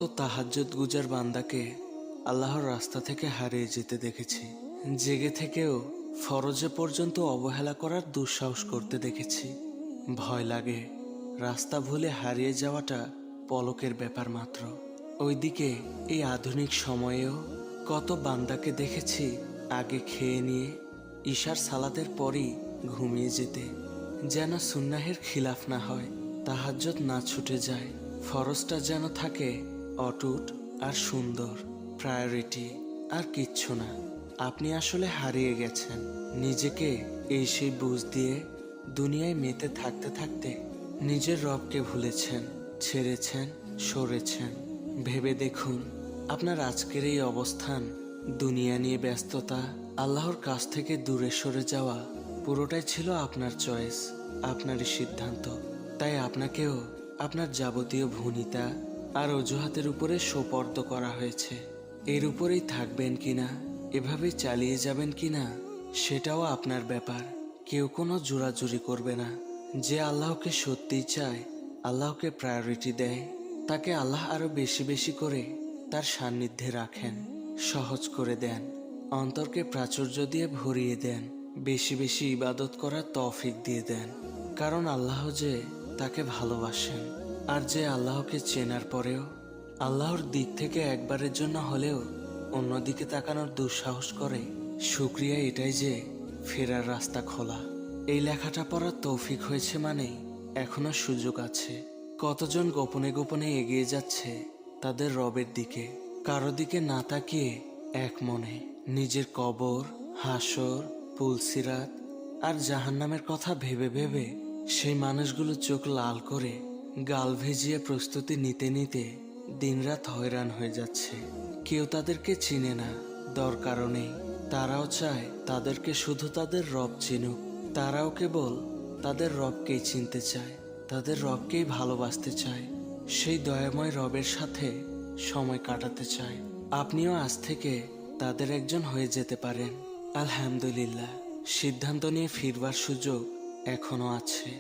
তো তাহাজ্জুদ গুজার বান্দাকে আল্লাহর রাস্তা থেকে হারিয়ে যেতে দেখেছি। জেগে থেকেও ফরজে পর্যন্ত অবহেলা করার দুঃসাহস করতে দেখেছি। ভয় লাগে রাস্তা ভুলে হারিয়ে যাওয়াটা পলকের ব্যাপার মাত্র। ওইদিকে এই আধুনিক সময়েও কত বান্দাকে দেখেছি আগে খেয়ে নিয়ে ঈশার সালাতের পরই ঘুমিয়ে যেতে, যেন সুন্নাহের খিলাফ না হয়, তাহাজ্জুদ না ছুটে যায়, ফরজটা যেন থাকে অটুট আর সুন্দর, প্রায়োরিটি আর কিচ্ছু না। আপনি আসলে হারিয়ে গেছেন নিজেকে এই সেই বুঝ দিয়ে। দুনিয়ায় মেতে থাকতে থাকতে নিজের রবকে ভুলেছেন, ছেড়েছেন, সরেছেন। ভেবে দেখুন আপনার আজকের এই অবস্থান, দুনিয়া নিয়ে ব্যস্ততা, আল্লাহর কাছ থেকে দূরে সরে যাওয়া, পুরোটাই ছিল আপনার চয়েস, আপনারই সিদ্ধান্ত। তাই আপনাকেও আপনার যাবতীয় ভূমিতা আর অজুহাতের উপরে সোপর্দ করা হয়েছে। এর উপরেই থাকবেন কিনা, এভাবেই চালিয়ে যাবেন কিনা, সেটাও আপনার ব্যাপার। কেউ কোনো জোরাজুরি করবে না। যে আল্লাহকে সত্যিই চায়, আল্লাহকে প্রায়োরিটি দেয়, তাকে আল্লাহ আরো বেশি বেশি করে তার সান্নিধ্যে রাখেন, সহজ করে দেন, অন্তরকে প্রাচুর্য দিয়ে ভরিয়ে দেন, বেশি বেশি ইবাদত করার তৌফিক দিয়ে দেন। কারণ আল্লাহ যে তাকে ভালোবাসেন। আর যে আল্লাহকে চেনার পরেও আল্লাহর দিক থেকে একবারের জন্য হলেও অন্যদিকে তাকানোর দুঃসাহস করে, শুকরিয়া এটাই যে ফেরার রাস্তা খোলা। এই লেখাটা পড়ার তৌফিক হয়েছে মানেই এখনো সুযোগ আছে। কতজন গোপনে গোপনে এগিয়ে যাচ্ছে তাদের রবের দিকে, কারো দিকে না তাকিয়ে এক মনে নিজের কবর, হাসর, পুলসিরাত আর জাহান্নামের কথা ভেবে ভেবে সেই মানুষগুলো চোখ লাল করে গাল ভেজিয়ে প্রস্তুতি নিতে নিতে দিনরাত হয়রান হয়ে যাচ্ছে। কেউ তাদেরকে চিনে না, দরকারও নেই। তারাও চায় তাদেরকে শুধু তাদের রব চিনুক। তারাও কেবল তাদের রবকেই চিনতে চায়, তাদের রবকেই ভালোবাসতে চায়, সেই দয়াময় রবের সাথে সময় কাটাতে চায়। আপনিও আজ থেকে তাদের একজন হয়ে যেতে পারেন। আলহামদুলিল্লাহ, সিদ্ধান্ত নিয়ে ফিরবার সুযোগ এখনো আছে।